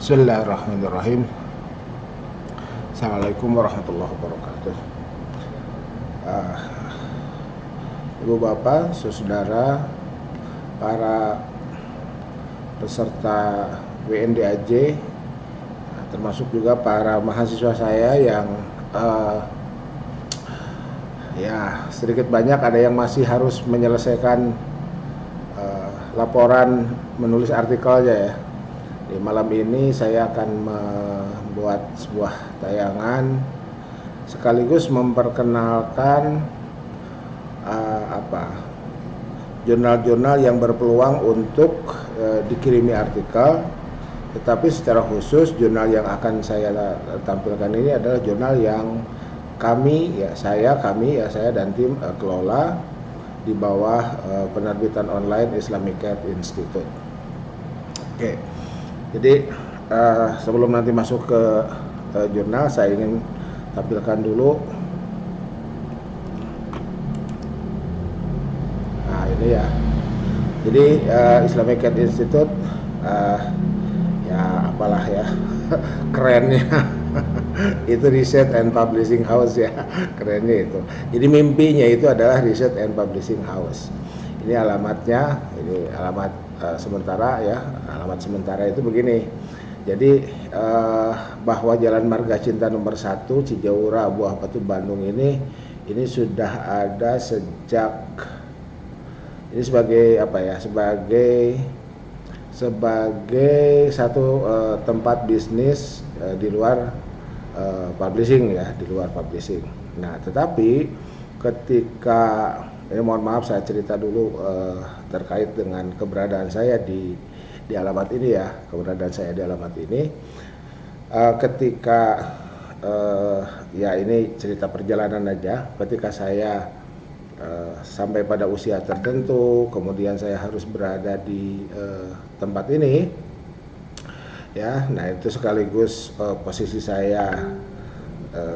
Bismillahirrahmanirrahim. Assalamualaikum warahmatullahi wabarakatuh. Uh, Ibu bapak, saudara, para peserta WNDAJ, termasuk juga para mahasiswa saya yang ya sedikit banyak ada yang masih harus menyelesaikan laporan menulis artikelnya ya. Di malam ini saya akan membuat sebuah tayangan sekaligus memperkenalkan jurnal-jurnal yang berpeluang untuk dikirimi artikel, tetapi secara khusus jurnal yang akan saya tampilkan ini adalah jurnal yang saya dan tim kelola di bawah penerbitan online Islamic Institute. Oke. Jadi sebelum nanti masuk ke jurnal, saya ingin tampilkan dulu. Nah ini ya. Jadi Islamic Institute ya apalah ya kerennya itu Research and Publishing House ya, kerennya itu. Jadi mimpinya itu adalah Research and Publishing House. Ini alamatnya, ini alamat sementara ya. Alamat sementara itu begini. Jadi bahwa Jalan Marga Cinta nomor 1 Cijaura Buah Batu Bandung ini sudah ada sejak ini sebagai satu tempat bisnis di luar publishing ya, di luar publishing. Nah, tetapi ketika mohon maaf saya cerita dulu terkait dengan keberadaan saya di alamat ini ya, keberadaan saya di alamat ini ketika ya ini cerita perjalanan aja. Ketika saya sampai pada usia tertentu, kemudian saya harus berada di tempat ini ya. Nah itu sekaligus posisi saya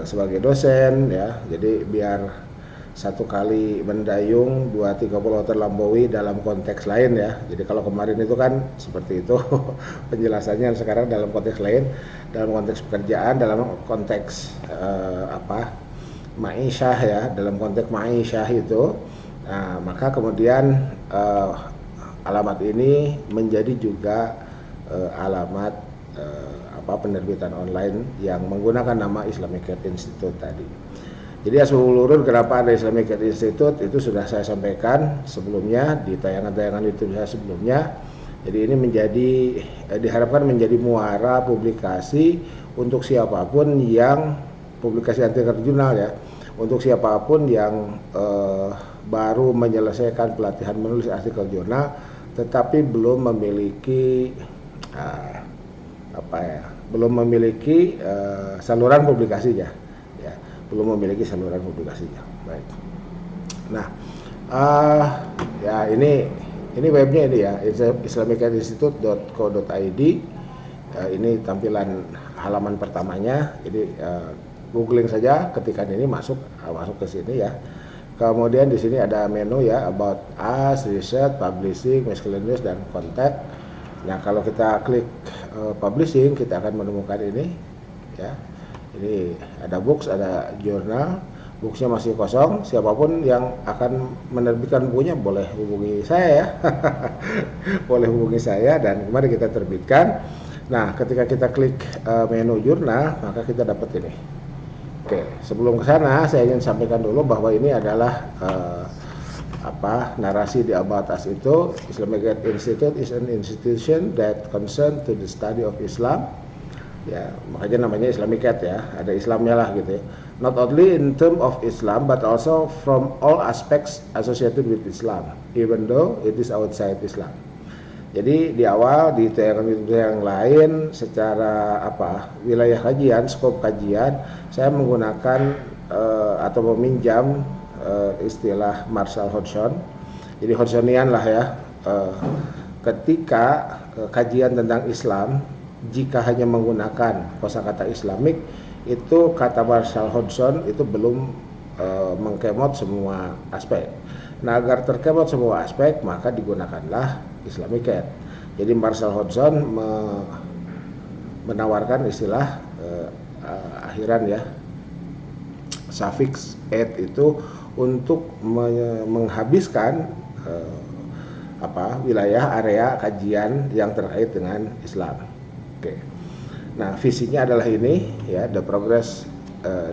sebagai dosen ya. Jadi biar satu kali mendayung 2-3 pulau terlampaui dalam konteks lain ya. Jadi kalau kemarin itu kan seperti itu penjelasannya, sekarang dalam konteks lain, dalam konteks pekerjaan, dalam konteks ma'isyah ya, dalam konteks ma'isyah itu. Nah, maka kemudian alamat ini menjadi juga alamat penerbitan online yang menggunakan nama Islamic Institute tadi. Jadi asbabul wurud kenapa ada Islamic Institute itu sudah saya sampaikan sebelumnya di tayangan-tayangan YouTube saya sebelumnya. Jadi ini diharapkan menjadi muara publikasi untuk siapapun yang publikasi artikel jurnal ya, untuk siapapun yang baru menyelesaikan pelatihan menulis artikel jurnal tetapi belum memiliki saluran publikasinya ya, belum memiliki saluran publikasinya. Baik. Nah, ya ini webnya ini ya, islamicinstitute.co.id. Ini tampilan halaman pertamanya. Jadi googling saja, ketikan ini masuk ke sini ya. Kemudian di sini ada menu ya, about us, research, publishing, miscellaneous dan contact. Nah, kalau kita klik publishing, kita akan menemukan ini ya. Ini ada books, ada jurnal. Booksnya masih kosong. Siapapun yang akan menerbitkan bukunya boleh hubungi saya ya. Boleh hubungi saya dan mari kita terbitkan. Nah, ketika kita klik menu jurnal, maka kita dapat ini. Oke, sebelum ke sana saya ingin sampaikan dulu bahwa ini adalah narasi di About Us itu. Islamic Institute is an institution that concern to the study of Islam. Ya, makanya namanya Islamic ya, ada Islamnya lah gitu ya. Not only in term of Islam but also from all aspects associated with Islam, even though it is outside Islam. Jadi di awal di tayangan yang lain secara wilayah kajian, skop kajian, saya menggunakan atau meminjam istilah Marshall Hodgson. Jadi Hodgsonian lah ya. Ketika kajian tentang Islam, jika hanya menggunakan kosakata Islamik, itu kata Marshall Hodgson itu belum mengkemot semua aspek. Nah, agar terkemot semua aspek, maka digunakanlah Islamic. Jadi Marshall Hodgson menawarkan istilah akhiran ya, suffix "ed" itu untuk menghabiskan wilayah area kajian yang terkait dengan Islam. Oke. Nah, visinya adalah ini ya, the progress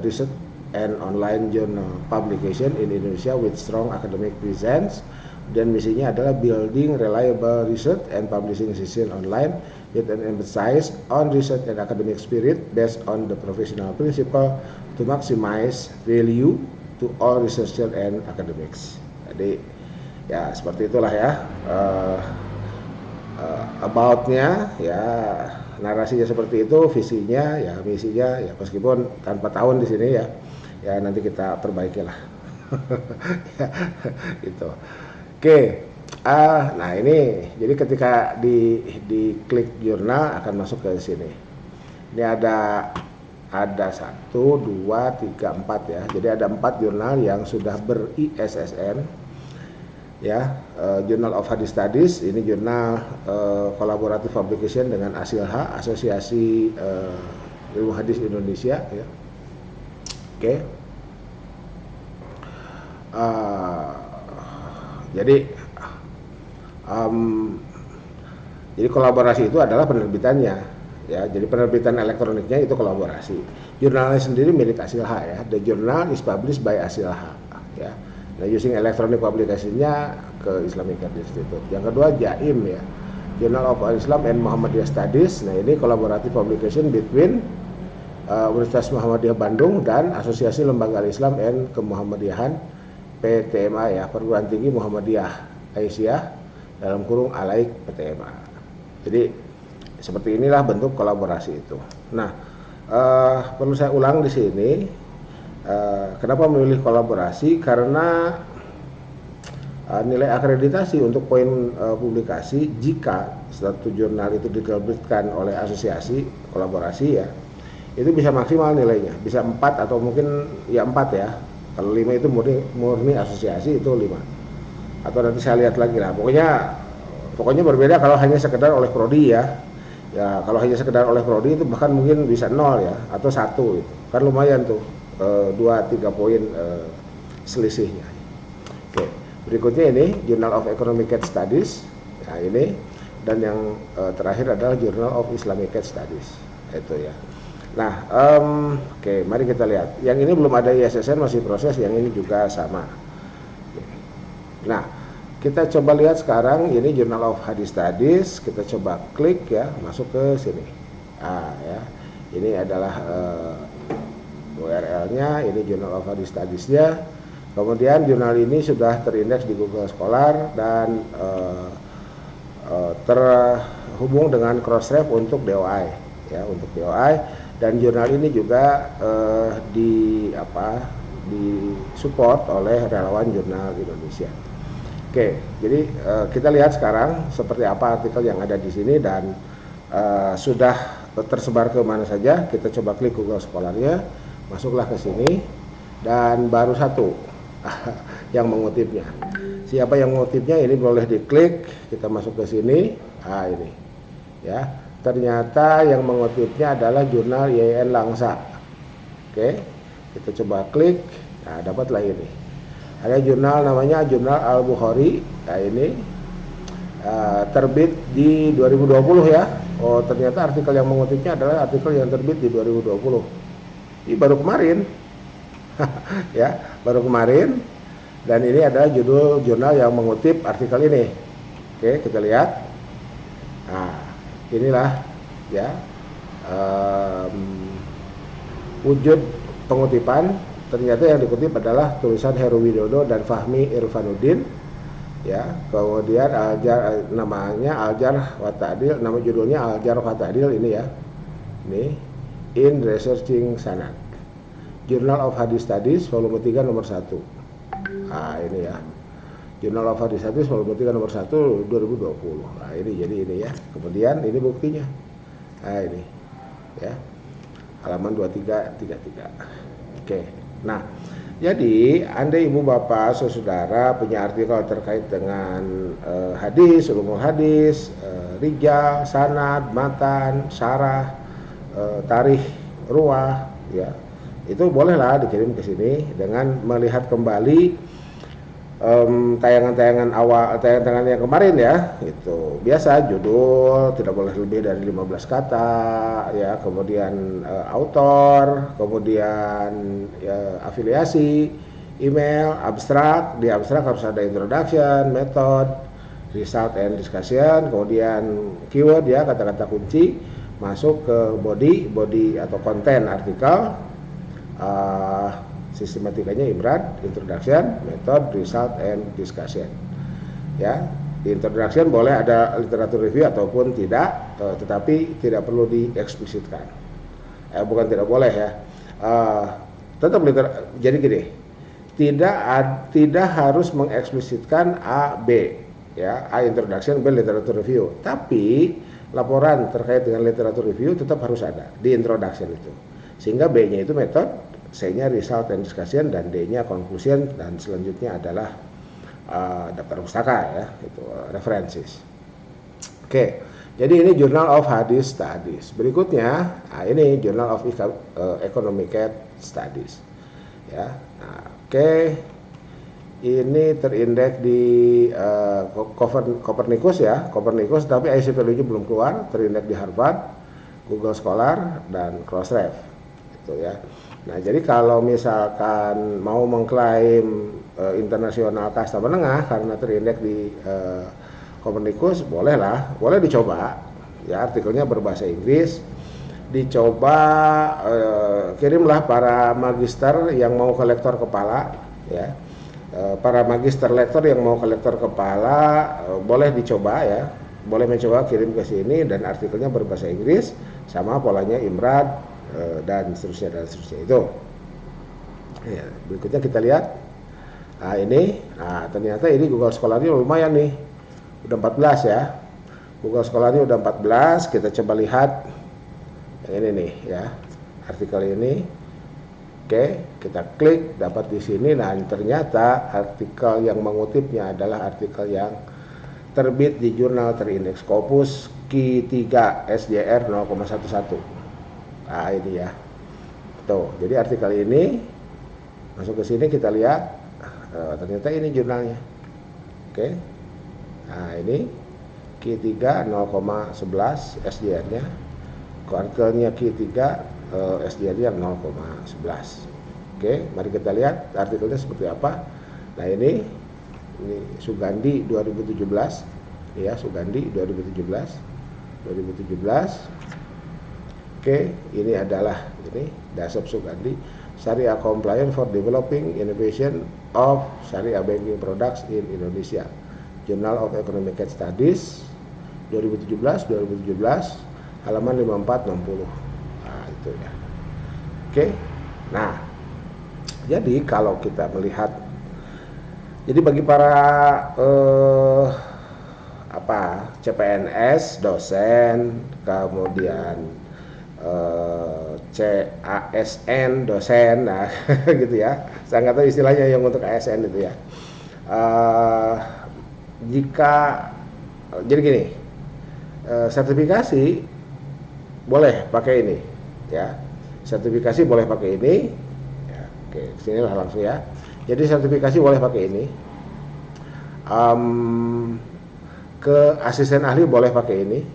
research and online journal publication in Indonesia with strong academic presence. Dan misinya adalah building reliable research and publishing system online with an emphasis on research and academic spirit based on the professional principle to maximize value to all researcher and academics. Jadi ya seperti itulah ya about-nya ya, narasinya seperti itu, visinya ya, misinya ya, meskipun tanpa tahun di sini ya, ya nanti kita perbaiki lah. Ya, gitu. Oke, nah ini jadi ketika di klik jurnal akan masuk ke sini. Ini ada 1, 2, 3, 4 ya. Jadi ada 4 jurnal yang sudah ber-ISSN ya. Journal of Hadith Studies, ini jurnal collaborative publication dengan ASILHA, Asosiasi Ilmu Hadis Indonesia ya. Oke. Jadi kolaborasi itu adalah penerbitannya ya. Jadi penerbitan elektroniknya itu kolaborasi. Jurnalnya sendiri milik ASILHA ya. The journal is published by ASILHA ya. Nah, using electronic publication-nya ke Islamic Institute. Yang kedua JAIM ya, Journal of Islam and Muhammadiyah Studies. Nah, ini collaborative publication between Universitas Muhammadiyah Bandung dan Asosiasi Lembaga Islam and Kemuhammadiyahan PTMA ya, Perguruan Tinggi Muhammadiyah Aisyah dalam kurung Alaik PTMA. Jadi seperti inilah bentuk kolaborasi itu. Nah, perlu saya ulang di sini, kenapa memilih kolaborasi? Karena nilai akreditasi untuk poin publikasi jika satu jurnal itu diterbitkan oleh asosiasi kolaborasi ya, itu bisa maksimal nilainya, bisa 4 atau mungkin ya 4 ya. Kalau 5 itu murni asosiasi, itu 5. Atau nanti saya lihat lagi lah. Pokoknya berbeda kalau hanya sekedar oleh prodi ya. Ya kalau hanya sekedar oleh prodi itu bahkan mungkin bisa 0 ya, atau 1 gitu. Kan lumayan tuh 2-3 poin selisihnya. Oke, berikutnya ini Journal of Economic Studies. Nah ini, dan yang terakhir adalah Journal of Islamic Studies. Itu ya. Nah, oke, mari kita lihat. Yang ini belum ada ISSN, masih proses. Yang ini juga sama. Nah, kita coba lihat sekarang. Ini Journal of Hadith Studies. Kita coba klik ya, masuk ke sini. Ya, ini adalah URL-nya. Ini Journal of Hadith Studies-nya. Kemudian jurnal ini sudah terindeks di Google Scholar dan terhubung dengan Crossref untuk DOI ya, untuk DOI. Dan jurnal ini juga disupport oleh relawan jurnal Indonesia. Oke, jadi kita lihat sekarang seperti apa artikel yang ada di sini dan sudah tersebar ke mana saja. Kita coba klik Google Scholar-nya, masuklah ke sini dan baru 1 yang mengutipnya. Siapa yang mengutipnya ini boleh diklik. Kita masuk ke sini. Ini ya. Ternyata yang mengutipnya adalah jurnal YIN Langsa. Oke, kita coba klik. Nah, dapatlah ini. Ada jurnal namanya Jurnal Al-Bukhari. Nah, ini terbit di 2020 ya. Oh, ternyata artikel yang mengutipnya adalah artikel yang terbit di 2020. Ini baru kemarin. Ya, baru kemarin. Dan ini adalah judul jurnal yang mengutip artikel ini. Oke, kita lihat. Nah, inilah ya wujud pengutipan. Ternyata yang dikutip adalah tulisan Heru Widodo dan Fahmi Irfanuddin ya. Kemudian namanya Al-Jarh wa Ta'dil, nama judulnya Al-Jarh wa Ta'dil ini ya. Ini in Researching Sanad, Journal of Hadith Studies volume 3 nomor 1. Nah, ini ya. Journal of Hadith Studies volume 3 nomor 1 2020. Nah, ini jadi ini ya. Kemudian ini buktinya. Nah, ini ya. Halaman 2333. Oke. Nah, jadi andai ibu bapak saudara punya artikel terkait dengan hadis, ulumul hadis, rijal, sanad, matan, syarah, tarikh ruah, ya itu bolehlah dikirim ke sini dengan melihat kembali tayangan-tayangan awal, tayangan-tayangan yang kemarin ya. Itu biasa judul tidak boleh lebih dari 15 kata ya, kemudian author, kemudian ya, afiliasi, email, abstrak. Di abstrak harus ada introduction, method, result and discussion, kemudian keyword ya, kata-kata kunci, masuk ke body atau konten artikel. Sistematikanya IMRAD, introduction, method, result, and discussion. Ya, di introduction boleh ada literatur review ataupun tidak, tetapi tidak perlu dieksplisitkan. Bukan tidak boleh ya. Tetap jadi gini, tidak harus mengeksplisitkan A, B, ya, A introduction, B literatur review. Tapi laporan terkait dengan literatur review tetap harus ada di introduction itu. Sehingga B-nya itu method, C-nya result and discussion, dan D-nya conclusion, dan selanjutnya adalah daftar pustaka ya, itu references. Oke, jadi ini Journal of Hadith Studies. Berikutnya, ini Journal of Economic Studies. Ya, oke. Ini terindeks di Copernicus ya, Copernicus, tapi IC value-nya belum keluar. Terindeks di Harvard, Google Scholar, dan Crossref. Itu ya. Nah, jadi kalau misalkan mau mengklaim internasional kasta menengah karena terindeks di Copernicus, boleh dicoba. Ya, artikelnya berbahasa Inggris. Dicoba, kirimlah para magister yang mau ke lektor kepala, ya. Para magister lektor yang mau ke lektor kepala boleh dicoba ya. Boleh mencoba kirim ke sini, dan artikelnya berbahasa Inggris sama polanya IMRAD, dan seterusnya itu. Ya, berikutnya kita lihat. Ini, ternyata ini Google Scholar-nya lumayan nih, udah 14 ya. Google Scholar-nya udah 14. Kita coba lihat yang ini nih ya, artikel ini. Oke, kita klik, dapat di sini. Nah, ternyata artikel yang mengutipnya adalah artikel yang terbit di jurnal terindeks Scopus Q3 SJR 0,11. Nah, ini ya. Tuh, jadi artikel ini masuk ke sini, kita lihat. Ternyata ini jurnalnya. Oke. Nah, ini Q3 0,11 SJR-nya. Artikelnya Q3 SJR-nya 0,11. Oke, mari kita lihat artikelnya seperti apa. Nah, ini Sugandi 2017. Ya, Sugandi 2017. Oke, ini adalah Dasep Sugandi, Syariah Compliant for Developing Innovation of Syariah Banking Products in Indonesia, Journal of Economic Studies 2017, halaman 54-60. Nah, itu ya. Oke. Nah, jadi kalau kita melihat, jadi bagi para CPNS, dosen, kemudian CASN, dosen, nah gitu ya. Saya nggak tahu istilahnya yang untuk ASN itu ya. Jadi gini, sertifikasi boleh pakai ini, ya. Sertifikasi boleh pakai ini. Ya, oke, sinilah langsung ya. Jadi sertifikasi boleh pakai ini. Ke asisten ahli boleh pakai ini.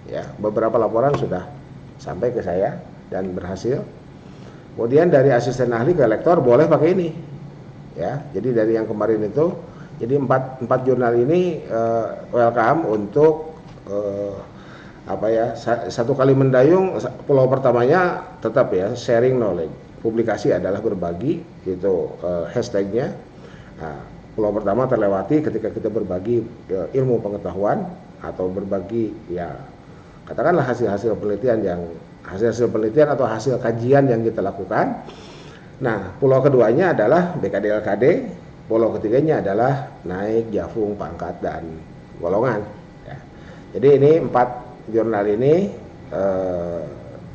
Ya, beberapa laporan sudah sampai ke saya dan berhasil. Kemudian dari asisten ahli ke lektor boleh pakai ini. Ya, jadi dari yang kemarin itu, jadi empat jurnal ini welcome untuk satu kali mendayung. Pulau pertamanya tetap ya, sharing knowledge. Publikasi adalah berbagi, itu hashtagnya. Nah, pulau pertama terlewati ketika kita berbagi ilmu pengetahuan atau berbagi ya, katakanlah hasil penelitian atau hasil kajian yang kita lakukan. Nah, pulau keduanya adalah BKD-LKD, pulau ketiganya adalah naik, jafung, pangkat, dan golongan. Ya. Jadi ini 4 jurnal ini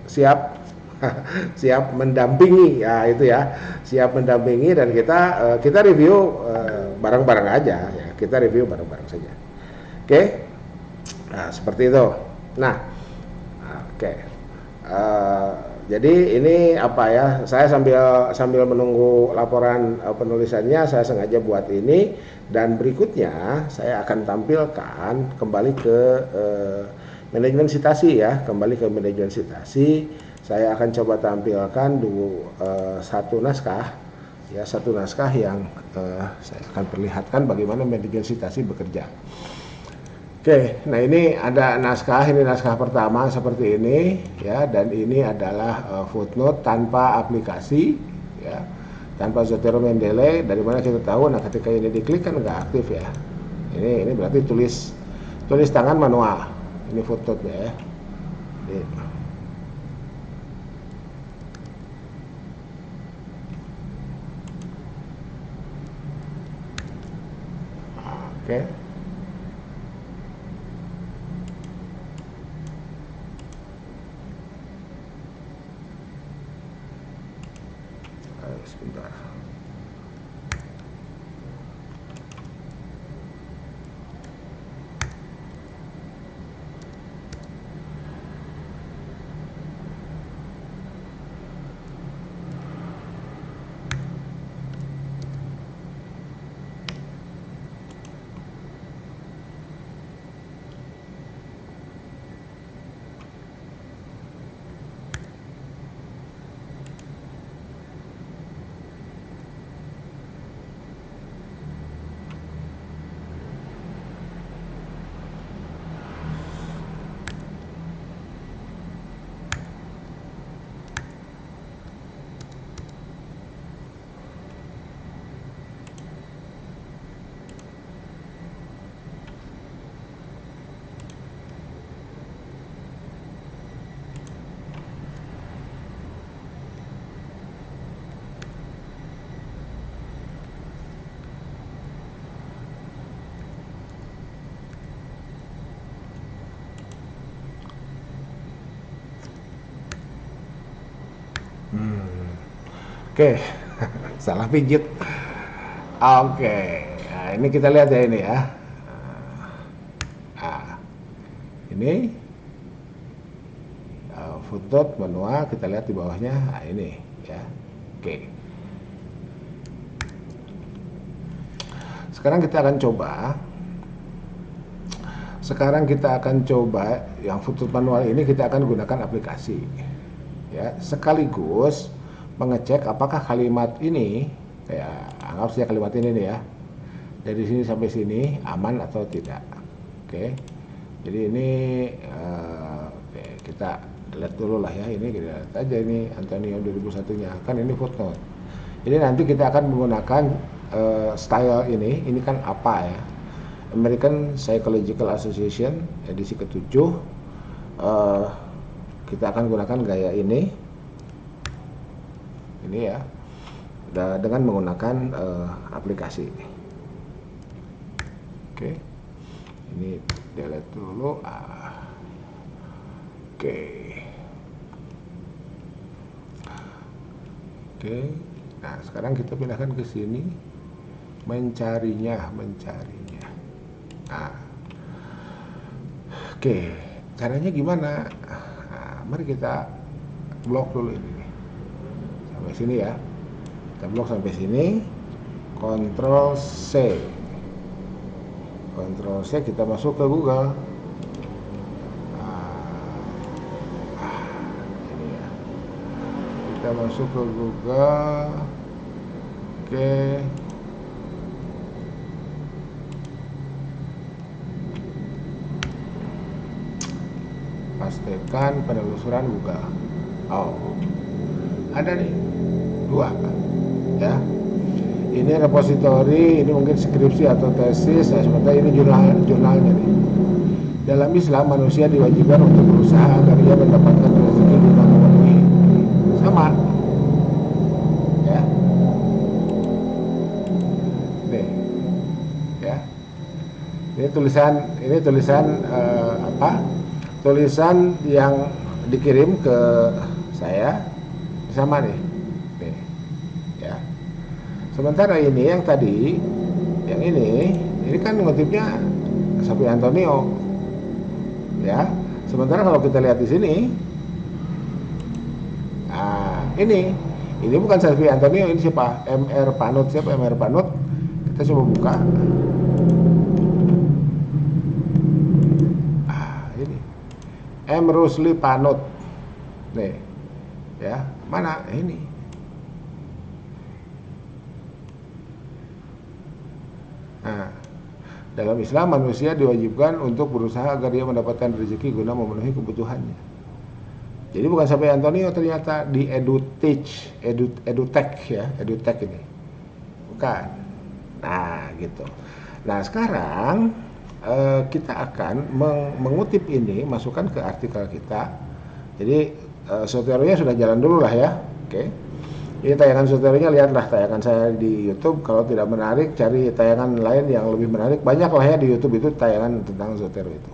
siap mendampingi, ya itu ya, siap mendampingi, dan kita review bareng-bareng aja, ya kita review bareng-bareng saja. Oke, nah seperti itu. Nah, oke. Eh, jadi ini apa ya? Saya sambil menunggu laporan penulisannya, saya sengaja buat ini dan berikutnya saya akan tampilkan kembali ke manajemen sitasi ya, kembali ke manajemen sitasi. Saya akan coba tampilkan dulu satu naskah yang saya akan perlihatkan bagaimana manajemen sitasi bekerja. Oke, nah ini ada naskah, ini naskah pertama seperti ini ya, dan ini adalah footnote tanpa aplikasi ya, tanpa Zotero Mendeley. Dari mana kita tahu? Nah, ketika ini diklik kan nggak aktif ya. Ini berarti tulis tangan manual. Ini footnote ya. Ini. Oke. Sebentar. Oke, salah pijit. Oke, nah, ini kita lihat ya ini ya. Nah, ini footnote manual, kita lihat di bawahnya. Nah, ini ya. Oke. Sekarang kita akan coba yang footnote manual ini, kita akan gunakan aplikasi. Ya, sekaligus mengecek apakah kalimat ini, ya anggap saja kalimat ini nih ya, dari sini sampai sini aman atau tidak. Oke. Jadi ini oke, kita lihat dulu lah ya, ini kita lihat aja ini Antonio 2001-nya, kan ini footnote. Jadi nanti kita akan menggunakan style ini kan apa ya, American Psychological Association edisi ke-7. Kita akan gunakan gaya ini ya, dengan menggunakan aplikasi. Oke, ini delete dulu. Oke. Nah sekarang kita pindahkan ke sini, mencarinya. Nah, oke, caranya gimana? Nah, mari kita blok dulu ini sampai sini ya. Kita blok sampai sini. Ctrl C, kita masuk ke Google. Ini ya, kita masuk ke Google. Oke, pastikan penelusuran Google. Oh, ada nih 2 ya. Ini repositori, ini mungkin skripsi atau tesis. Nah, sementara ini jurnalnya nih. Dalam Islam, manusia diwajibkan untuk berusaha agar ia mendapatkan rezeki guna memenuhi. Sama ya. Nih ya, ini tulisan apa, tulisan yang dikirim ke saya sama nih ya. Sementara ini yang tadi, yang ini kan ngutipnya Sapi Antonio ya. Sementara kalau kita lihat di sini Ini bukan Safi Antonio, ini siapa? MR Panut. Siapa MR Panut? Kita coba buka. Ini M. Rusli Panut. Nih, ya, mana? Ini. Nah, dalam Islam manusia diwajibkan untuk berusaha agar dia mendapatkan rezeki guna memenuhi kebutuhannya. Jadi bukan sampai Antonio ternyata di edutech ya, edutech ini. Bukan. Nah, gitu. Nah, sekarang kita akan mengutip ini, masukkan ke artikel kita. Jadi software-nya sudah jalan dulu lah ya. Oke. Ini tayangan software-nya, lihatlah tayangan saya di YouTube. Kalau tidak menarik, cari tayangan lain yang lebih menarik. Banyak lah ya di YouTube itu tayangan tentang software itu.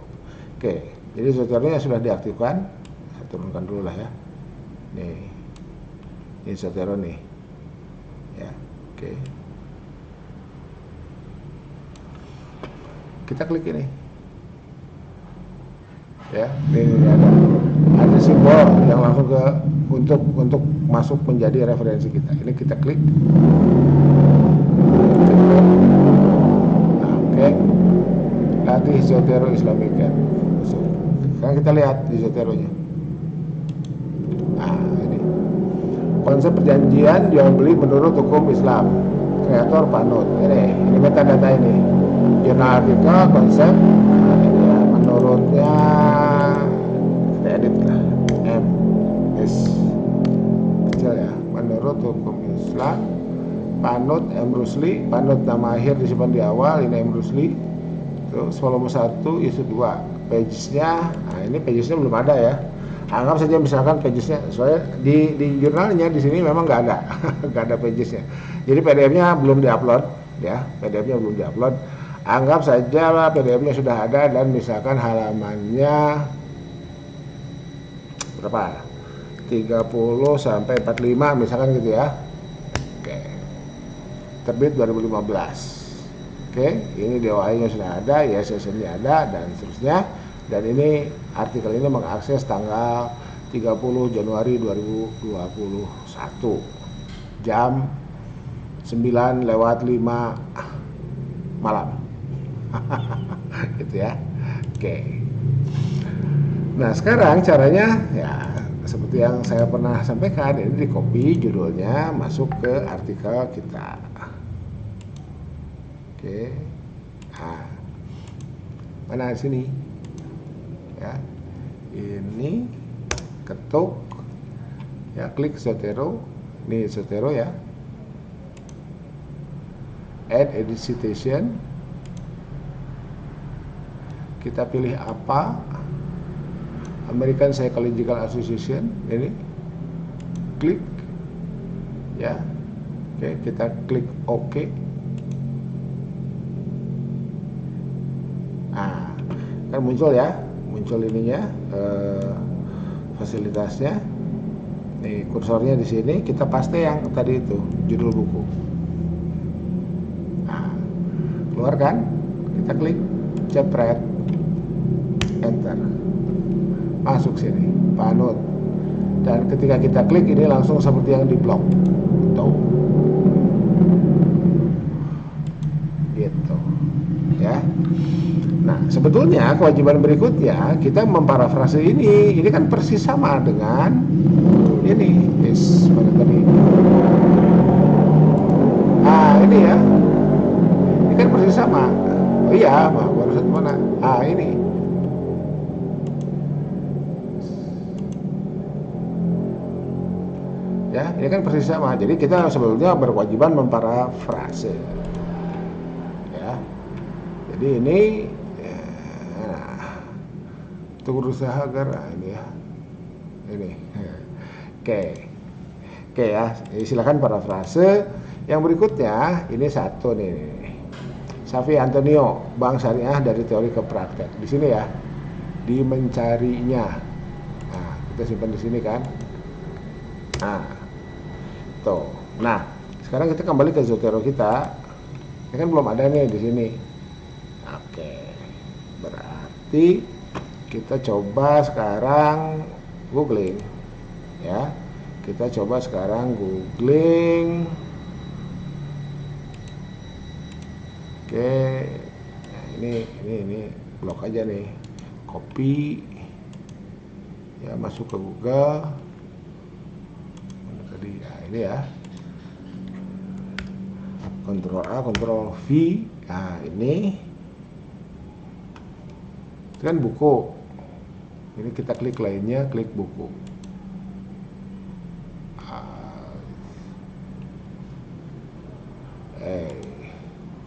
Oke. Jadi software-nya sudah diaktifkan. Saya turunkan dulu lah ya. Nih. Ini software nih. Ya. Oke. Kita klik ini. Ya, ini ada simbol yang langsung ke untuk masuk menjadi referensi kita. Ini kita klik. Nah, oke. Latih Zotero Islamic Camp. Sekarang kita lihat di Zoteronya. Nah, ini konsep perjanjian jual beli menurut hukum Islam. Kreator Panut. Ini metadata ini. Jurnal artikel konsep. Nah, ini ya, menurutnya kita edit lah. M S kecil ya. Menurut hukum Islam, Panut M. Rusli. Panut nama akhir disimpan di awal. Ini M. Rusli. Terus volume 1 isi 2. Pagesnya, nah ini pagesnya belum ada ya. Anggap saja misalkan pagesnya, soalnya di jurnalnya di sini memang nggak ada, nggak ada pagesnya. Jadi PDF-nya belum diupload, ya. PDF-nya belum diupload. Anggap saja PDF-nya sudah ada dan misalkan halamannya berapa? 30 sampai 45 misalkan gitu ya. Oke. Terbit 2015. Oke, ini DOI-nya sudah ada, ISSN-nya ada dan seterusnya. Dan ini artikel ini mengakses tanggal 30 Januari 2021 jam 9:05 malam. Gitu ya. Oke. Nah, sekarang caranya ya seperti yang saya pernah sampaikan, ini di copy judulnya masuk ke artikel kita. Oke. Nah, mana di sini? Ya. Ini ketuk ya, klik Zotero. Ini Zotero ya. Add edit citation. Kita pilih apa? American Psychological Association. Ini klik ya. Oke, kita klik OK. Nah, kan muncul ya, muncul ininya fasilitasnya. Nih kursornya di sini, kita paste yang tadi itu judul buku. Nah, keluar kan? Kita klik jepret, enter, masuk sini, Panut. Dan ketika kita klik ini langsung seperti yang di blog, tuh, gitu, ya. Nah, sebetulnya kewajiban berikutnya kita memparafrase ini kan persis sama dengan ini, mana tadi? Ini ya, ini kan persis sama. Oh iya, baru satu mana? Ini. Ya, ini kan persis sama. Jadi kita sebetulnya berkewajiban memparafrase. Ya, jadi ini. Untuk berusaha agar ini ya, ini oke ya, silakan parafrase. Yang berikutnya ini satu nih, Safi Antonio, Bank Syariah dari Teori ke Praktek. Di sini ya, di mencarinya. Nah, kita simpan di sini kan. Nah, tuh. Nah, sekarang kita kembali ke Zotero kita. Ini kan belum ada nih di sini. Oke, berarti kita coba sekarang googling ya. Kita coba sekarang googling. Oke, nah ini blok aja nih, copy ya, masuk ke Google. Mana tadi ya, ini ya, Ctrl A, Ctrl V. Nah ini kan buku, ini kita klik lainnya, klik buku.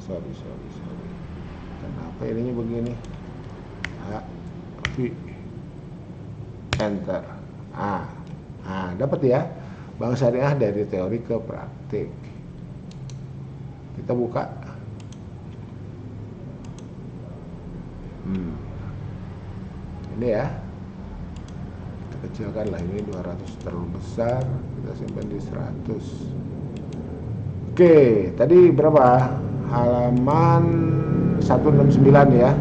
Sorry, kenapa ininya begini? Enter. Dapat ya, Bank Syariah dari teori ke praktik. Kita buka. Ini ya, kita kecilkan lah, ini 200 terlalu besar, kita simpan di 100. Oke, tadi berapa? Halaman 169 ya.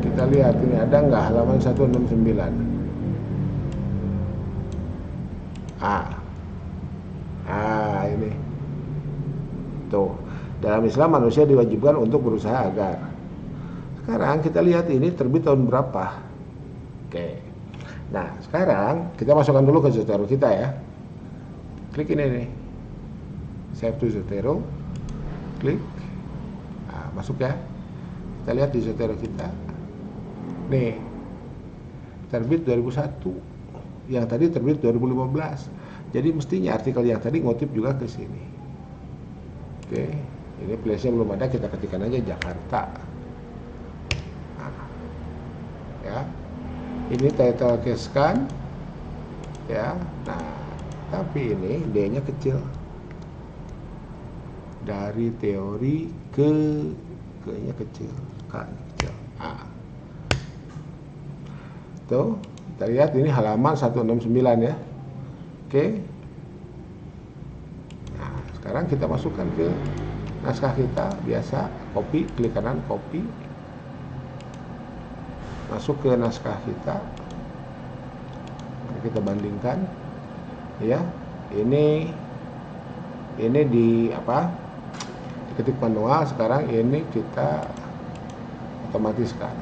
Kita lihat ini ada nggak halaman 169. Ini tuh, dalam Islam manusia diwajibkan untuk berusaha agar. Sekarang kita lihat ini terbit tahun berapa. Oke, nah sekarang kita masukkan dulu ke Zotero kita ya. Klik ini nih, save to Zotero, klik, masuk ya. Kita lihat di Zotero kita nih, terbit 2001, yang tadi terbit 2015. Jadi mestinya artikel yang tadi ngutip juga ke sini. Oke, ini place-nya belum ada, kita ketikkan aja Jakarta. Ya, ini title case kan, ya. Nah, tapi ini D-nya kecil. Dari teori ke-nya kecil, K-nya kecil. Tuh, kita lihat ini halaman 169 ya. Oke. Nah, sekarang kita masukkan ke naskah kita biasa, copy, klik kanan, copy. Masuk ke naskah kita. Kita bandingkan. Ya, ini di apa? Diketik manual, sekarang ini kita otomatiskan.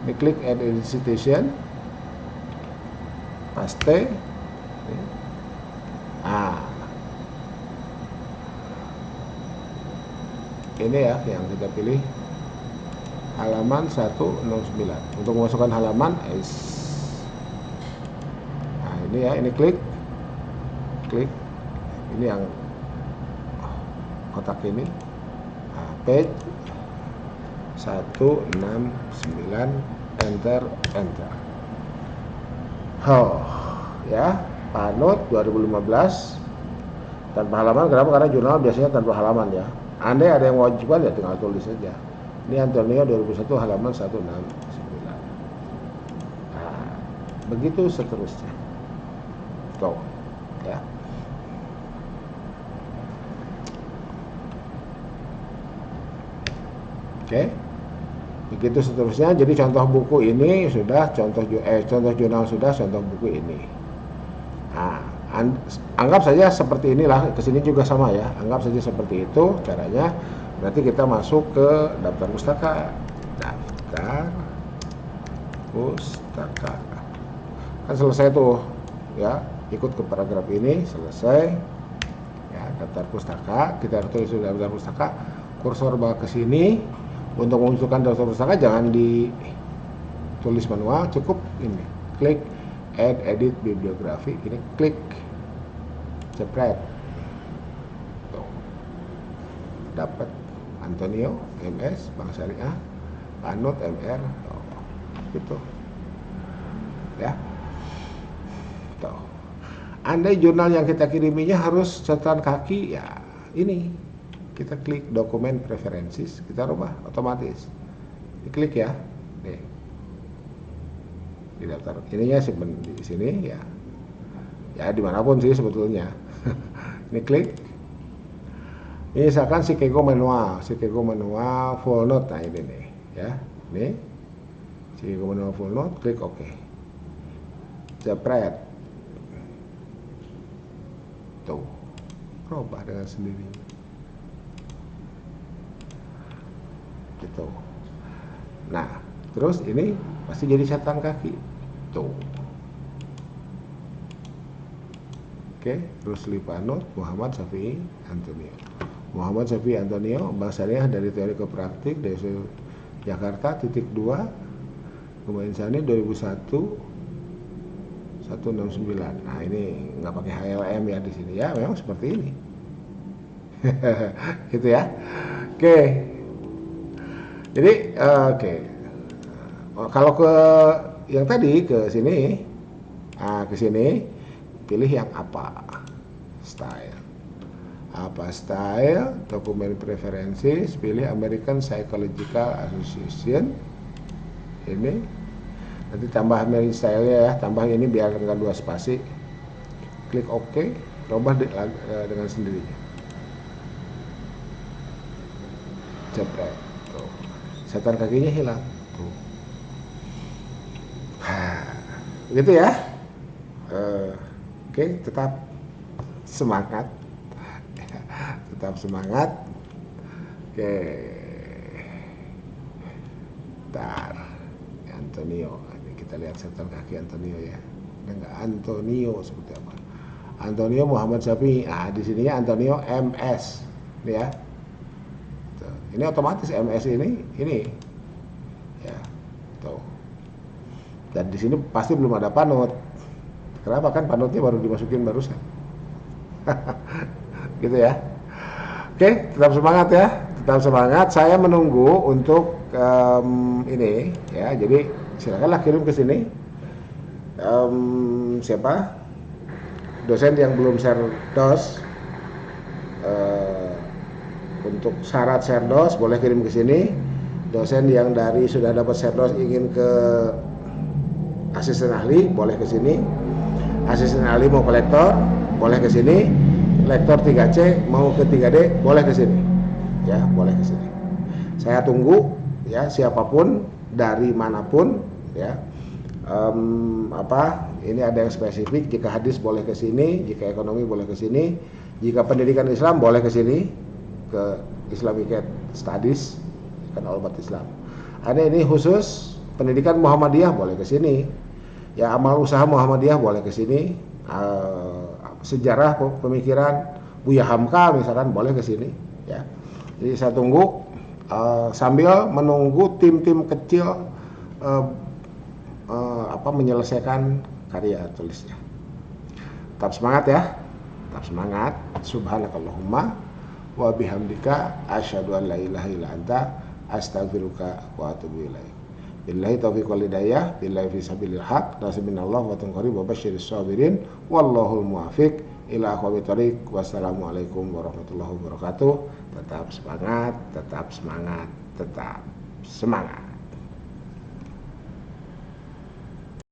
Ini klik add edit citation. Paste. Ini ya yang kita pilih, halaman 169. Untuk memasukkan halaman ini ya, ini klik ini yang kotak ini, page 169, enter. Ya, Panut 2015 tanpa halaman. Kenapa? Karena jurnal biasanya tanpa halaman ya. Andai ada yang wajib ya tinggal tulis saja. Ini Antonio 2001 halaman 169. Begitu seterusnya. Tuh, ya. Oke. Begitu seterusnya. Jadi contoh buku ini sudah, contoh jurnal sudah, contoh buku ini. Anggap saja seperti inilah, kesini juga sama ya. Anggap saja seperti itu caranya. Berarti kita masuk ke daftar pustaka. Kan selesai tuh ya, ikut ke paragraf ini, selesai ya. Daftar pustaka, kita tulis daftar pustaka, kursor bawa ke sini. Untuk memasukkan daftar pustaka jangan ditulis manual, cukup ini klik add edit bibliografi, ini klik jepret, dapat Antonio MS Bank Syariah, Panut MR, gitu ya. Tuh. Andai jurnal yang kita kiriminya harus catatan kaki ya, ini kita klik dokumen preferences, kita rubah otomatis, diklik ya, nih di daftar ininya simpen di sini ya, dimanapun sih sebetulnya. Ini klik, ini misalkan Shikego manual full note. Nah ini nih ya, ini Shikego manual full note, klik OK, jepret. Tuh, robah dengan sendirinya. Gitu. Nah, terus ini pasti jadi catatan kaki. Tuh. Oke, Rusli Panut, Muhammad Syafi'i Antonio. Muhammad Syafi'i Antonio, Bank Syariah dari teori ke praktik, dari Jakarta, titik 2, Kemudian Insani 2001, 169. Nah ini nggak pakai HLM ya di sini ya, memang seperti ini. Gitu ya. Oke. Jadi oke. Kalau ke yang tadi ke sini, ke sini pilih yang apa? Style. Apa style? Dokumen preferensi, pilih American Psychological Association. Ini nanti tambah American style-nya ya, tambah ini biar nggak 2 spasi. Klik OK, robah dengan sendirinya. Jepret. Tuh. Setan kakinya hilang. Tuh. Gitu ya. Oke, tetap semangat. Tetap semangat. Oke. Bentar. Antonio. Ini kita lihat setan kaki Antonio ya. Enggak Antonio seperti apa? Antonio Muhammad Syafi'i. Ah, di sininya Antonio MS. Ini ya. Tuh. Ini otomatis MS ini ya. Tuh. Dan di sini pasti belum ada panut. Kenapa? Kan panutnya baru dimasukin barusan. Gitu ya. Oke, tetap semangat ya. Tetap semangat. Saya menunggu untuk ini ya. Jadi silakanlah kirim ke sini. Siapa? Dosen yang belum share dos. Untuk syarat share dos boleh kirim ke sini. Dosen yang dari sudah dapat share dos ingin ke asisten ahli boleh ke sini. Asisten ahli mau ke lektor boleh ke sini. Lektor 3C mau ke 3D boleh ke sini. Ya, boleh ke sini. Saya tunggu ya, siapapun dari manapun ya. Ini ada yang spesifik, jika hadis boleh ke sini, jika ekonomi boleh ke sini, jika pendidikan Islam boleh ke sini, ke Islamic Studies kan umat Islam. Ada ini khusus pendidikan Muhammadiyah boleh ke sini. Ya, amal usaha Muhammadiyah boleh ke sini. Sejarah pemikiran Buya Hamka misalkan boleh ke sini ya. Jadi saya tunggu sambil menunggu tim-tim kecil menyelesaikan karya tulisnya. Tetap semangat ya. Tetap semangat. Subhanakallahumma wa bihamdika asyhadu an la ilaha illa anta astaghfiruka wa atubu ilaik. Billahi taufiq wal hidayah, billahi fi sabilil haq, nasibinallah wa tunqari wa basyiris sabirin, wallahul muwafiq ila aqwamit thoriq. Wassalamualaikum warahmatullahi wabarakatuh. Tetap semangat, tetap semangat, tetap semangat.